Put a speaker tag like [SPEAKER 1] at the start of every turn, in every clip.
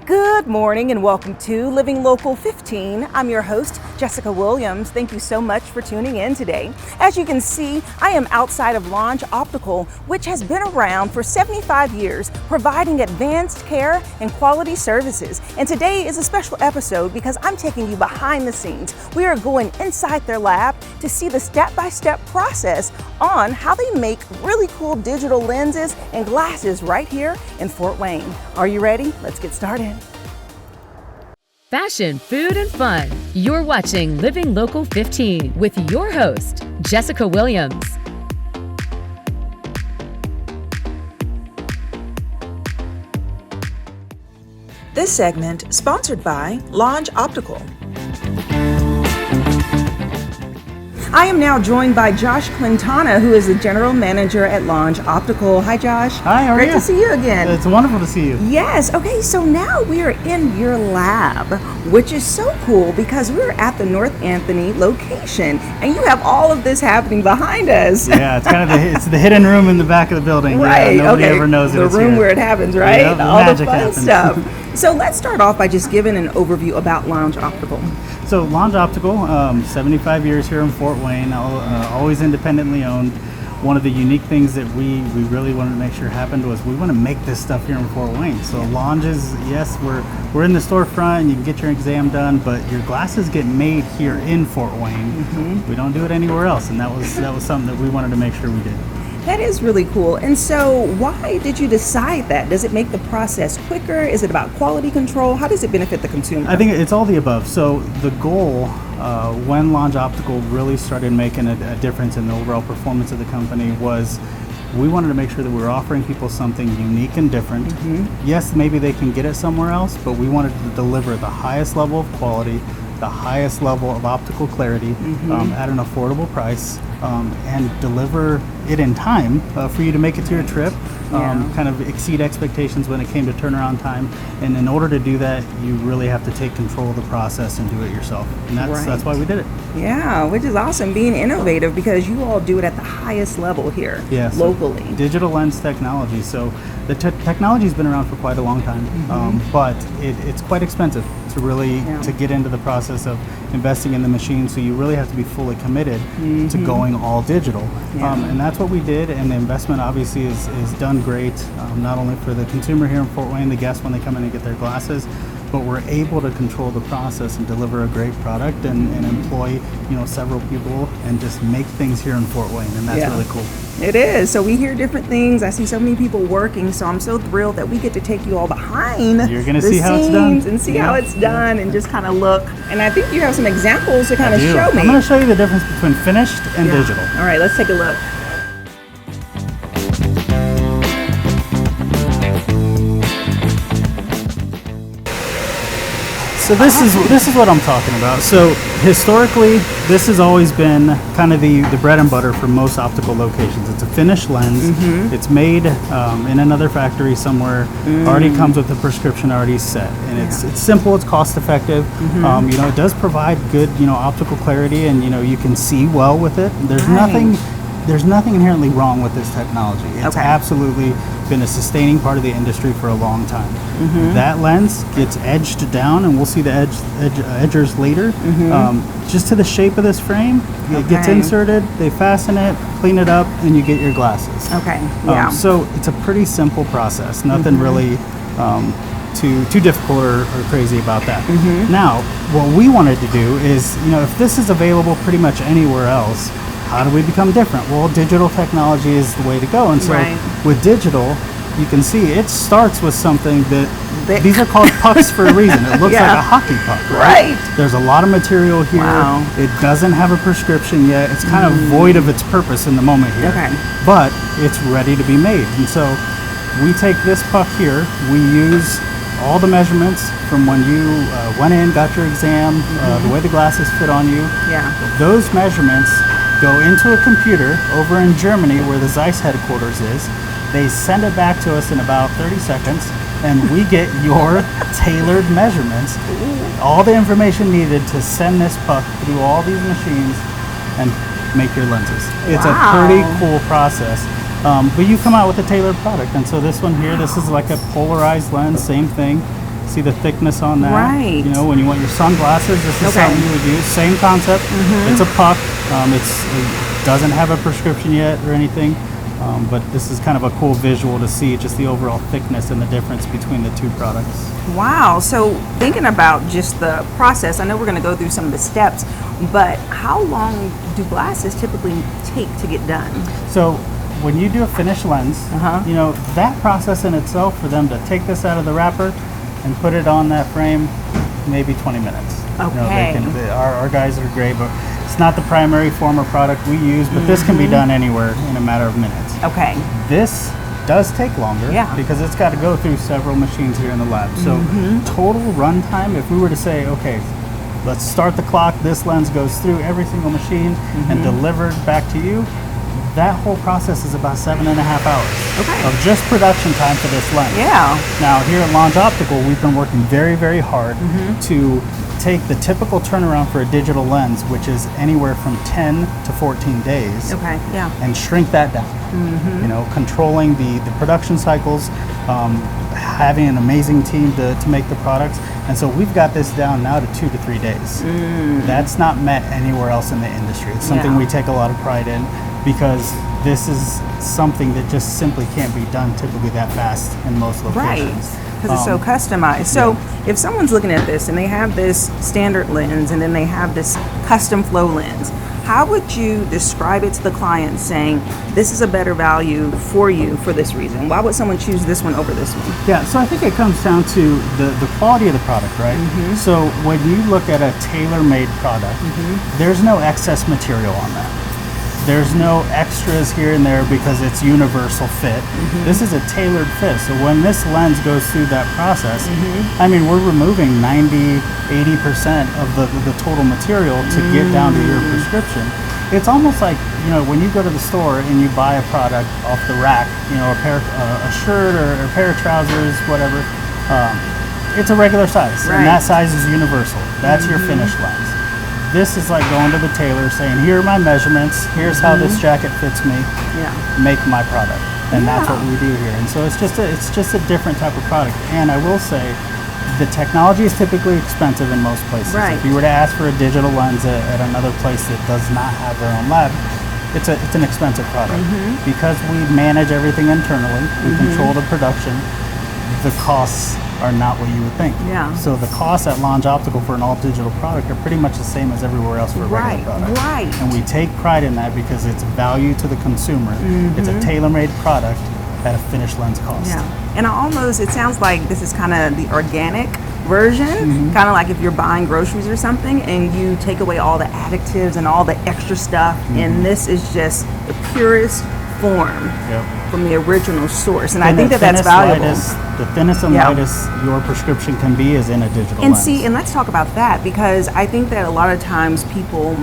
[SPEAKER 1] Good morning and welcome to Living Local 15. I'm your host, Jessica Williams. Thank you so much for tuning in today. As you can see, I am outside of Longe Optical, which has been around for 75 years, providing advanced care and quality services. And today is a special episode because I'm taking you behind the scenes. We are going inside their lab to see the step-by-step process on how they make really cool digital lenses and glasses right here in Fort Wayne. Are you ready? Let's get started.
[SPEAKER 2] Fashion, food, and fun. You're watching Living Local 15 with your host, Jessica Williams.
[SPEAKER 1] This segment sponsored by Longe Optical. I am now joined by Josh Quintana, who is the General Manager at Longe Optical. Hi, Josh.
[SPEAKER 3] Hi, how are you?
[SPEAKER 1] Great to see you again.
[SPEAKER 3] It's wonderful to see you.
[SPEAKER 1] Yes. Okay, so now we are in your lab, which is so cool because we're at the North Anthony location, and you have all of this happening behind us.
[SPEAKER 3] Yeah, it's kind of it's the hidden room in the back of the building.
[SPEAKER 1] Right.
[SPEAKER 3] Yeah, nobody ever knows
[SPEAKER 1] the
[SPEAKER 3] it's
[SPEAKER 1] room
[SPEAKER 3] here.
[SPEAKER 1] where it happens, right?
[SPEAKER 3] Yep,
[SPEAKER 1] all the fun
[SPEAKER 3] happens.
[SPEAKER 1] stuff. So let's start off by just giving an overview about Longe Optical.
[SPEAKER 3] So Longe Optical, 75 years here in Fort Wayne, always independently owned. One of the unique things that we really wanted to make sure happened was we want to make this stuff here in Fort Wayne. So Longe is, yes, we're in the storefront and you can get your exam done, but your glasses get made here in Fort Wayne. Mm-hmm. We don't do it anywhere else, and that was something that we wanted to make sure we did.
[SPEAKER 1] That is really cool. And so why did you decide that? Does it make the process quicker? Is it about quality control? How does it benefit the consumer?
[SPEAKER 3] I think it's all the above. So the goal when Longe Optical really started making a difference in the overall performance of the company was we wanted to make sure that we were offering people something unique and different. Mm-hmm. Yes, maybe they can get it somewhere else, but we wanted to deliver the highest level of quality, the highest level of optical clarity, mm-hmm. At an affordable price, and deliver it in time for you to make it to your trip, kind of exceed expectations when it came to turnaround time. And in order to do that, you really have to take control of the process and do it yourself. And that's why we did it.
[SPEAKER 1] Yeah, which is awesome, being innovative because you all do it at the highest level here, locally.
[SPEAKER 3] So digital lens technology. So the technology's been around for quite a long time, mm-hmm. But it's quite expensive to really to get into the process of investing in the machine. So you really have to be fully committed mm-hmm. to going all digital. And that's what we did, and the investment obviously is done great, not only for the consumer here in Fort Wayne, the guests when they come in and get their glasses, but we're able to control the process and deliver a great product and employ several people and just make things here in Fort Wayne, and that's really cool.
[SPEAKER 1] It is. So we hear different things. I see so many people working, so I'm so thrilled that we get to take you all behind
[SPEAKER 3] You're gonna
[SPEAKER 1] the
[SPEAKER 3] see how it's done.
[SPEAKER 1] and see how it's done and just kind of look. And I think you have some examples to kind of show me.
[SPEAKER 3] I'm going to show you the difference between finished and digital.
[SPEAKER 1] All right, let's take a look.
[SPEAKER 3] So this is what I'm talking about. So historically, this has always been kind of the bread and butter for most optical locations. It's a finished lens. Mm-hmm. It's made in another factory somewhere. Already comes with a prescription already set, and it's simple. It's cost effective. Mm-hmm. It does provide good optical clarity, and you can see well with it. There's nothing inherently wrong with this technology. It's absolutely been a sustaining part of the industry for a long time. Mm-hmm. That lens gets edged down, and we'll see the edgers later. Mm-hmm. Just to the shape of this frame, it gets inserted, they fasten it, clean it up, and you get your glasses. So it's a pretty simple process. Nothing really too difficult or crazy about that. Mm-hmm. Now, what we wanted to do is, if this is available pretty much anywhere else, how do we become different? Well, digital technology is the way to go. And so with digital, you can see it starts with something that these are called pucks for a reason. It looks like a hockey puck, right? There's a lot of material here. Wow. It doesn't have a prescription yet. It's kind of void of its purpose in the moment here. But it's ready to be made. And so we take this puck here, we use all the measurements from when you went in, got your exam, the way the glasses fit on you. Those measurements go into a computer over in Germany where the Zeiss headquarters is. They send it back to us in about 30 seconds, and we get your tailored measurements, all the information needed to send this puck through all these machines and make your lenses. It's a pretty cool process. But you come out with a tailored product, and so this one here, this is like a polarized lens, same thing. See the thickness on that?
[SPEAKER 1] Right.
[SPEAKER 3] You know, when you want your sunglasses, this is
[SPEAKER 1] Okay.
[SPEAKER 3] something you would use. Same concept. It's a puck. It doesn't have a prescription yet or anything, but this is kind of a cool visual to see just the overall thickness and the difference between the two products.
[SPEAKER 1] Wow. So thinking about just the process, I know we're going to go through some of the steps, but how long do glasses typically take to get done?
[SPEAKER 3] So when you do a finished lens, you know, that process in itself for them to take this out of the wrapper and put it on that frame, maybe 20 minutes.
[SPEAKER 1] Okay.
[SPEAKER 3] You know, our guys are great, but it's not the primary form of product we use, but this can be done anywhere in a matter of minutes.
[SPEAKER 1] Okay.
[SPEAKER 3] This does take longer because it's got to go through several machines here in the lab. So total runtime, if we were to say, okay, let's start the clock, this lens goes through every single machine and delivered back to you, that whole process is about 7.5 hours of just production time for this lens.
[SPEAKER 1] Yeah.
[SPEAKER 3] Now here at Longe Optical, we've been working very, very hard to take the typical turnaround for a digital lens, which is anywhere from 10 to 14 days, and shrink that down. You know, controlling the production cycles, having an amazing team to make the products, and so we've got this down now to 2 to 3 days. That's not met anywhere else in the industry. It's something we take a lot of pride in, because this is something that just simply can't be done typically that fast in most locations.
[SPEAKER 1] Right. Because it's so customized. So if someone's looking at this and they have this standard lens and then they have this custom flow lens, how would you describe it to the client saying, this is a better value for you for this reason? Why would someone choose this one over this one?
[SPEAKER 3] Yeah, so I think it comes down to the quality of the product, right? So when you look at a tailor-made product, there's no excess material on that. There's no extras here and there because it's universal fit. This is a tailored fit. So when this lens goes through that process, I mean, we're removing 90, 80% of the total material to get down to your prescription. It's almost like, you know, when you go to the store and you buy a product off the rack, you know, a shirt or a pair of trousers, whatever, it's a regular size. And that size is universal. That's your finished lens. This is like going to the tailor saying, here are my measurements, here's how this jacket fits me, make my product. And that's what we do here. And so it's just a different type of product. And I will say, the technology is typically expensive in most places. If you were to ask for a digital lens at another place that does not have their own lab, it's an expensive product. Because we manage everything internally, we control the production, the costs are not what you would think. So the costs at Longe Optical for an all-digital product are pretty much the same as everywhere else for a regular product. And we take pride in that because it's value to the consumer. It's a tailor-made product at a finished lens cost.
[SPEAKER 1] And it sounds like this is kind of the organic version, kind of like if you're buying groceries or something and you take away all the additives and all the extra stuff, and this is just the purest form from the original source. And I think that's valuable.
[SPEAKER 3] The thinnest and lightest your prescription can be is in a digital lens.
[SPEAKER 1] See, and let's talk about that, because I think that a lot of times people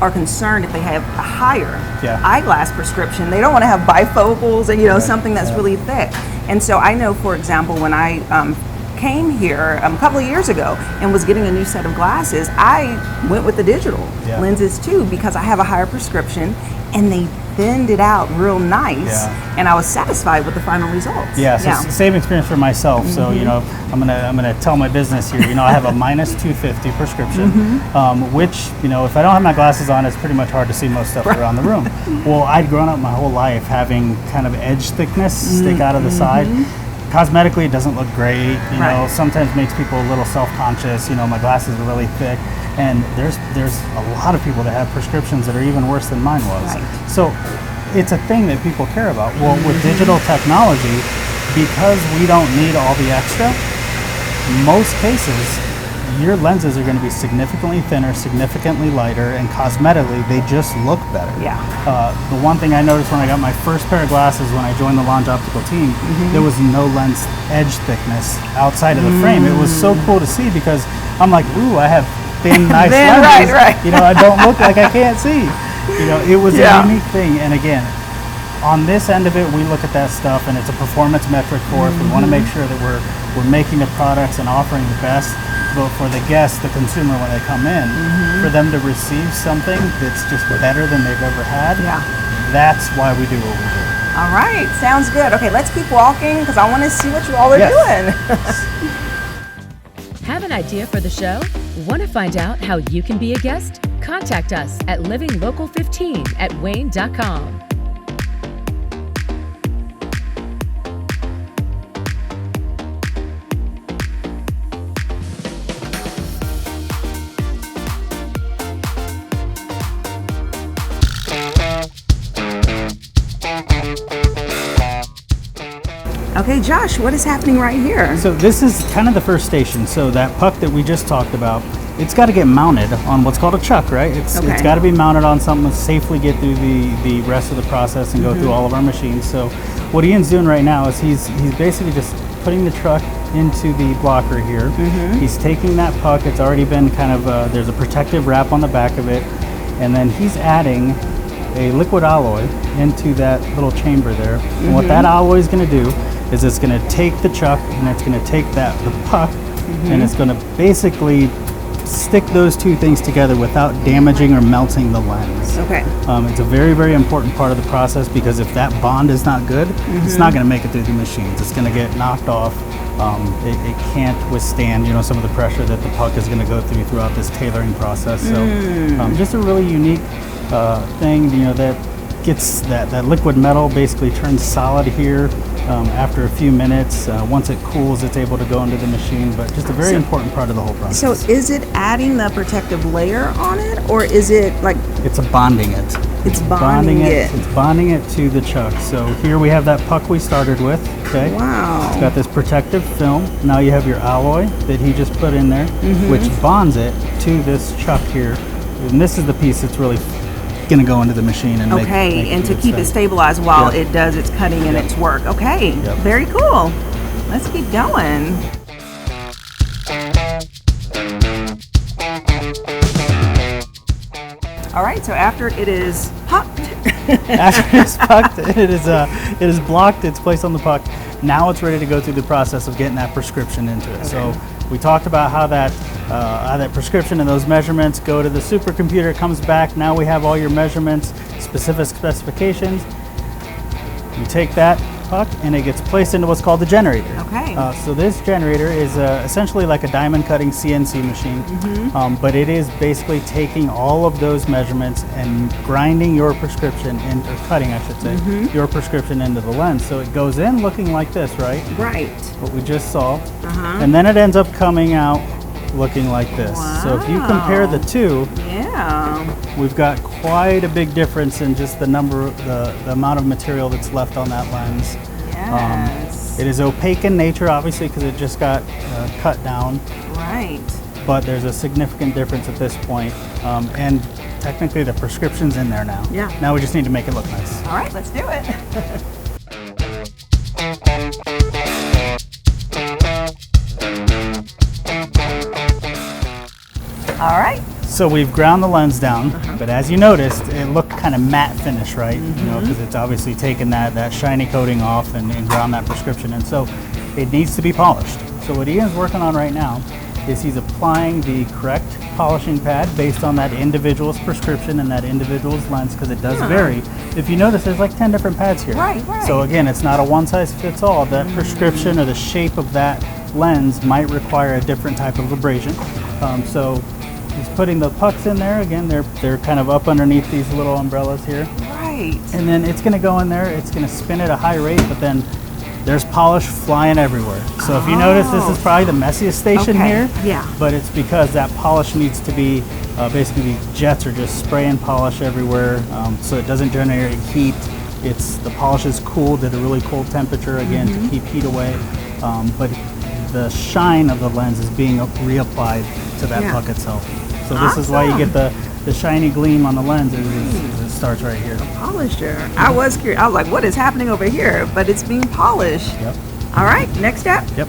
[SPEAKER 1] are concerned if they have a higher eyeglass prescription, they don't want to have bifocals and, you know, something that's really thick. And so I know, for example, when I came here a couple of years ago and was getting a new set of glasses, I went with the digital lenses too, because I have a higher prescription and they thinned it out real nice, and I was satisfied with the final results.
[SPEAKER 3] So same experience for myself. So you know, I'm gonna tell my business here. You know, I have a minus 250 prescription, which, you know, if I don't have my glasses on, it's pretty much hard to see most stuff around the room. Well, I'd grown up my whole life having kind of edge thickness stick out of the side. Cosmetically, it doesn't look great. You know, sometimes makes people a little self-conscious. You know, my glasses are really thick. And there's a lot of people that have prescriptions that are even worse than mine was. So it's a thing that people care about. Well, with digital technology, because we don't need all the extra, in most cases, your lenses are going to be significantly thinner, significantly lighter, and cosmetically, they just look better. The one thing I noticed when I got my first pair of glasses when I joined the Longe Optical team, there was no lens edge thickness outside of the frame. It was so cool to see because I'm like, ooh, I have thin, nice lenses. You know, I don't look like I can't see. You know, it was a unique thing. And again, on this end of it, we look at that stuff, and it's a performance metric for us. We want to make sure that we're making the products and offering the best. But for the guests, the consumer, when they come in, for them to receive something that's just better than they've ever had, that's why we do what we do.
[SPEAKER 1] All right, sounds good. Okay, let's keep walking because I want to see what you all are doing.
[SPEAKER 2] idea for the show? Want to find out how you can be a guest? Contact us at livinglocal15@wayne.com.
[SPEAKER 1] Okay, Josh, what is happening right here?
[SPEAKER 3] So this is kind of the first station. So that puck that we just talked about, it's got to get mounted on what's called a chuck, right? It's got to be mounted on something to safely get through the rest of the process and go through all of our machines. So what Ian's doing right now is he's basically just putting the truck into the blocker here. He's taking that puck. It's already been kind of, there's a protective wrap on the back of it. And then he's adding a liquid alloy into that little chamber there. And what that alloy is going to do is it's going to take the chuck and it's going to take the puck and it's going to basically stick those two things together without damaging or melting the lens.
[SPEAKER 1] Okay.
[SPEAKER 3] It's a very, very important part of the process because if that bond is not good, it's not going to make it through the machines. It's going to get knocked off. It can't withstand, some of the pressure that the puck is going to go throughout this tailoring process. So just a really unique thing, that gets that liquid metal basically turns solid here after a few minutes. Once it cools, it's able to go into the machine, but just a very important part of the whole process.
[SPEAKER 1] So is it adding the protective layer on it, or is it like...
[SPEAKER 3] It's bonding it.
[SPEAKER 1] It's bonding it.
[SPEAKER 3] It's bonding it to the chuck. So here we have that puck we started with, okay?
[SPEAKER 1] Wow.
[SPEAKER 3] It's got this protective film. Now you have your alloy that he just put in there, which bonds it to this chuck here. And this is the piece that's really going to go into the machine and make
[SPEAKER 1] and to keep it stabilized while it does its cutting and its work. Okay, very cool. Let's keep going. All right, so after it is pucked,
[SPEAKER 3] after it's pucked, it is blocked. It's placed on the puck. Now it's ready to go through the process of getting that prescription into it. So we talked about how that prescription and those measurements go to the supercomputer. It comes back. Now we have all your measurements, specific specifications. You take that puck and it gets placed into what's called the generator.
[SPEAKER 1] Okay.
[SPEAKER 3] So this generator is essentially like a diamond cutting CNC machine, but it is basically taking all of those measurements and grinding your prescription, or cutting, I should say, your prescription into the lens. So it goes in looking like this, right?
[SPEAKER 1] Right.
[SPEAKER 3] What we just saw. And then it ends up coming out looking like this.
[SPEAKER 1] Wow.
[SPEAKER 3] So if you compare the two, we've got quite a big difference in just the amount of material that's left on that lens.
[SPEAKER 1] Yes.
[SPEAKER 3] It is opaque in nature, obviously, because it just got cut down.
[SPEAKER 1] Right.
[SPEAKER 3] But there's a significant difference at this point. And technically the prescription's in there now.
[SPEAKER 1] Yeah.
[SPEAKER 3] Now we just need to make it look nice.
[SPEAKER 1] All right, let's do it. All right.
[SPEAKER 3] So we've ground the lens down, but as you noticed, it looked kind of matte finish, right? Because it's obviously taken that shiny coating off and ground that prescription, and so it needs to be polished. So what Ian's working on right now is he's applying the correct polishing pad based on that individual's prescription and that individual's lens, because it does vary. If you notice, there's like 10 different pads here.
[SPEAKER 1] Right.
[SPEAKER 3] So again, it's not a one-size-fits-all. That prescription or the shape of that lens might require a different type of abrasion. So he's putting the pucks in there. Again, they're kind of up underneath these little umbrellas here.
[SPEAKER 1] Right.
[SPEAKER 3] And then it's going to go in there. It's going to spin at a high rate, but then there's polish flying everywhere. So if you notice, this is probably the messiest station here.
[SPEAKER 1] Yeah.
[SPEAKER 3] But it's because that polish needs to be, basically these jets are just spraying polish everywhere, so it doesn't generate heat. The polish is cooled at a really cold temperature, again, to keep heat away. But the shine of the lens is being reapplied to that puck itself. So this is why you get the shiny gleam on the lens. It starts right here.
[SPEAKER 1] Polisher. I was curious. I was like, what is happening over here? But it's being polished.
[SPEAKER 3] Yep.
[SPEAKER 1] All right, next step.
[SPEAKER 3] Yep.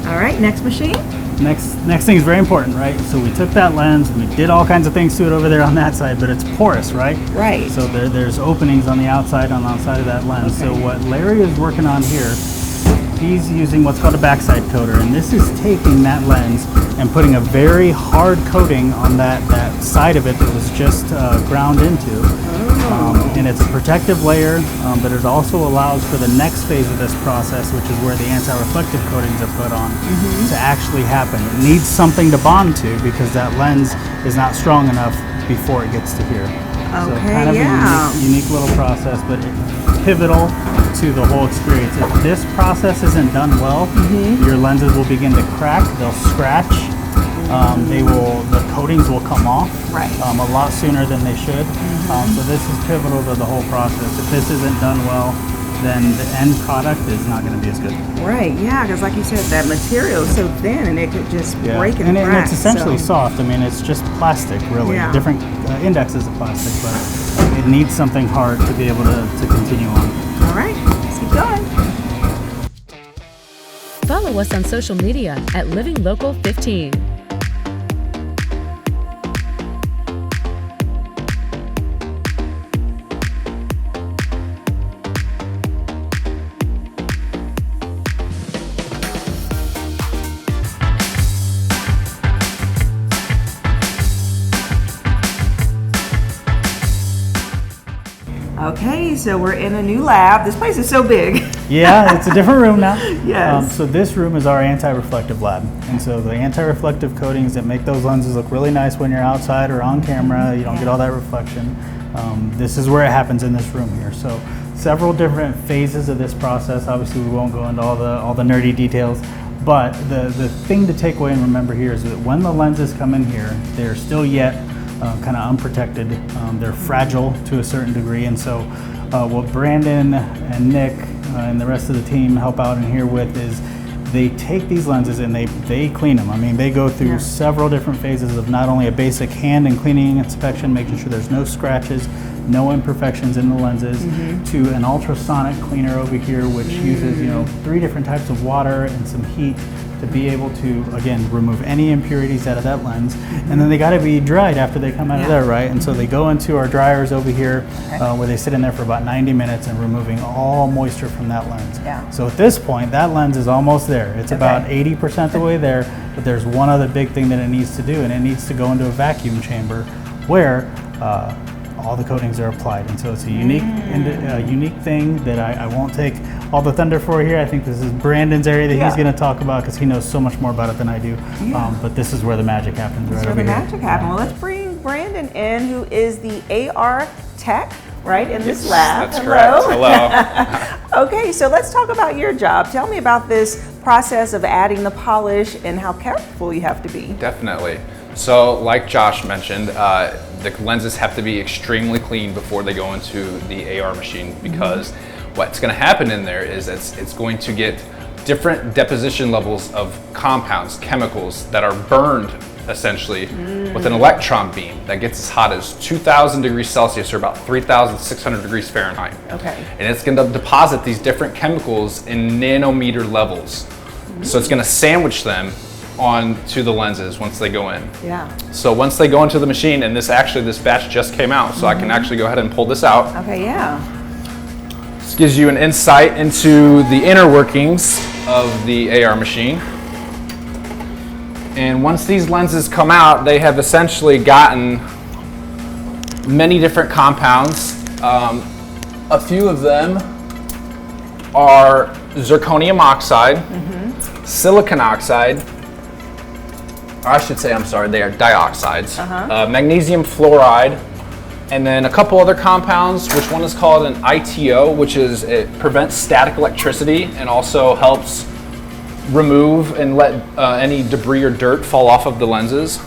[SPEAKER 1] All right, next machine.
[SPEAKER 3] Next thing is very important, right? So we took that lens, we did all kinds of things to it over there on that side, but it's porous, right?
[SPEAKER 1] Right.
[SPEAKER 3] So there's openings on the outside of that lens. So what Larry is working on here, he's using what's called a backside coater, and this is taking that lens and putting a very hard coating on that side of it that was just ground into. And it's a protective layer, but it also allows for the next phase of this process, which is where the anti-reflective coatings are put on, to actually happen. It needs something to bond to because that lens is not strong enough before it gets to here. So kind of a unique little process, but it's pivotal to the whole experience. If this process isn't done well, your lenses will begin to crack, they'll scratch, the coatings will come off a lot sooner than they should. So this is pivotal to the whole process. If this isn't done well, then the end product is not going to be as good.
[SPEAKER 1] Right, yeah, because like you said, that material is so thin and it could just break and crack.
[SPEAKER 3] And it's essentially soft. I mean, it's just plastic, really. Different indexes of plastic, but it needs something hard to be able to continue on.
[SPEAKER 1] All right, let's keep going.
[SPEAKER 2] Follow us on social media at Living Local 15.
[SPEAKER 1] Okay, so we're in a new lab. This place is so big.
[SPEAKER 3] Yeah, it's a different room now.
[SPEAKER 1] Yes.
[SPEAKER 3] So this room is our anti-reflective lab. And so the anti-reflective coatings that make those lenses look really nice when you're outside or on camera, you don't get all that reflection. This is where it happens in this room here. So several different phases of this process. Obviously we won't go into all the nerdy details, but the thing to take away and remember here is that when the lenses come in here, they're still yet kind of unprotected. They're fragile to a certain degree, and so what Brandon and Nick and the rest of the team help out in here with is they take these lenses and they clean them. I mean, they go through several different phases of not only a basic hand and cleaning inspection, making sure there's no scratches, no imperfections in the lenses, to an ultrasonic cleaner over here, which uses 3 different types of water and some heat to be able to, again, remove any impurities out of that lens. And then they got to be dried after they come out of there, right? And so they go into our dryers over here where they sit in there for about 90 minutes and removing all moisture from that lens. So at this point, that lens is almost there. It's about 80% the way there, but there's one other big thing that it needs to do, and it needs to go into a vacuum chamber where all the coatings are applied. And so it's a unique thing that I won't take all the thunder for here. I think this is Brandon's area that he's going to talk about because he knows so much more about it than I do. But this is where the magic happens.
[SPEAKER 1] This is where the magic happens. Well, let's bring Brandon in, who is the AR tech, right, in this lab.
[SPEAKER 4] That's correct. Hello.
[SPEAKER 1] Okay, so let's talk about your job. Tell me about this process of adding the polish and how careful you have to be.
[SPEAKER 4] Definitely. So like Josh mentioned, the lenses have to be extremely clean before they go into the AR machine, because what's going to happen in there is it's going to get different deposition levels of compounds, chemicals that are burned essentially with an electron beam that gets as hot as 2,000 degrees Celsius or about 3,600 degrees Fahrenheit.
[SPEAKER 1] Okay.
[SPEAKER 4] And it's going to deposit these different chemicals in nanometer levels. So it's going to sandwich them onto the lenses once they go in. So once they go into the machine, and this batch just came out, so I can actually go ahead and pull this out.
[SPEAKER 1] Okay,
[SPEAKER 4] This gives you an insight into the inner workings of the AR machine. And once these lenses come out, they have essentially gotten many different compounds. A few of them are zirconium oxide, silicon oxide, or I should say, I'm sorry, they are dioxides, magnesium fluoride, and then a couple other compounds, which one is called an ITO, which is, it prevents static electricity and also helps remove and let any debris or dirt fall off of the lenses.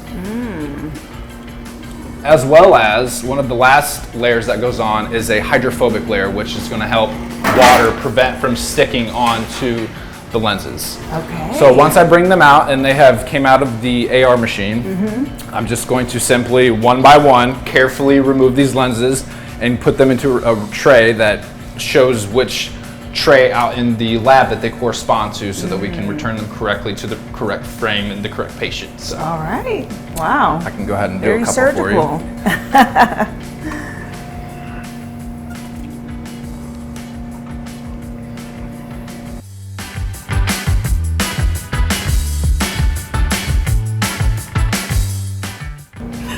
[SPEAKER 4] As well as, one of the last layers that goes on is a hydrophobic layer, which is going to help water prevent from sticking onto the lenses.
[SPEAKER 1] Okay.
[SPEAKER 4] So once I bring them out and they came out of the AR machine, I'm just going to simply, one by one, carefully remove these lenses and put them into a tray that shows which tray out in the lab that they correspond to, so that we can return them correctly to the correct frame and the correct patient. So
[SPEAKER 1] all right. Wow.
[SPEAKER 4] I can go ahead and do
[SPEAKER 1] Very
[SPEAKER 4] a couple
[SPEAKER 1] surgical.
[SPEAKER 4] for you.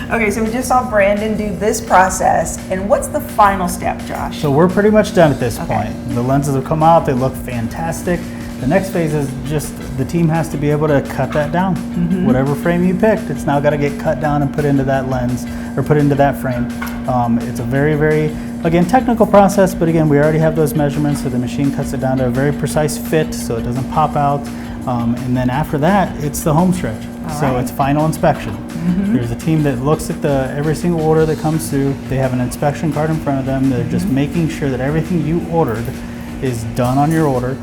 [SPEAKER 1] Okay, so we just saw Brandon do this process, and what's the final step, Josh?
[SPEAKER 3] So we're pretty much done at this point. The lenses have come out, they look fantastic. The next phase is just the team has to be able to cut that down. Whatever frame you picked, it's now got to get cut down and put into that lens or put into that frame. It's a very, very, again, technical process, but again, we already have those measurements, so the machine cuts it down to a very precise fit so it doesn't pop out. And then after that, it's the home stretch. So it's final inspection. There's a team that looks at every single order that comes through. They have an inspection card in front of them. They're just making sure that everything you ordered is done on your order.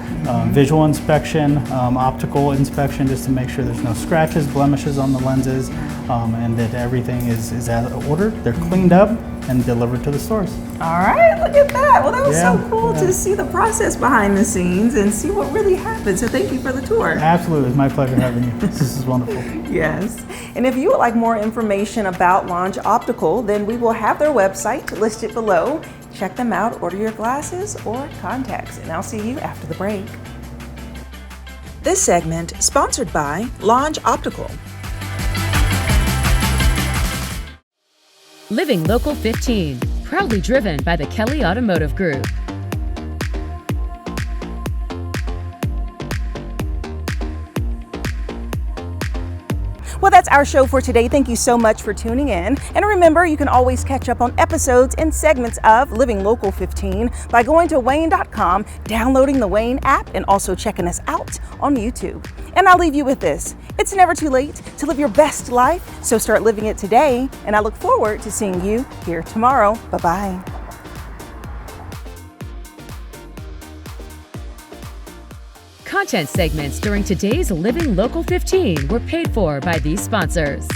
[SPEAKER 3] Visual inspection, optical inspection, just to make sure there's no scratches, blemishes on the lenses, and that everything is as ordered. They're cleaned up and delivered to the stores.
[SPEAKER 1] All right, look at that. Well, that was so cool to see the process behind the scenes and see what really happened. So thank you for the tour.
[SPEAKER 3] Absolutely, it's my pleasure having you. This is wonderful.
[SPEAKER 1] Yes. And if you would like more information about Longe Optical, then we will have their website listed below. Check them out, order your glasses or contacts, and I'll see you after the break. This segment sponsored by Longe Optical.
[SPEAKER 2] Living Local 15, proudly driven by the Kelly Automotive Group.
[SPEAKER 1] Well, that's our show for today. Thank you so much for tuning in. And remember, you can always catch up on episodes and segments of Living Local 15 by going to WANE.com, downloading the WANE app, and also checking us out on YouTube. And I'll leave you with this. It's never too late to live your best life, so start living it today. And I look forward to seeing you here tomorrow. Bye-bye.
[SPEAKER 2] Content segments during today's Living Local 15 were paid for by these sponsors.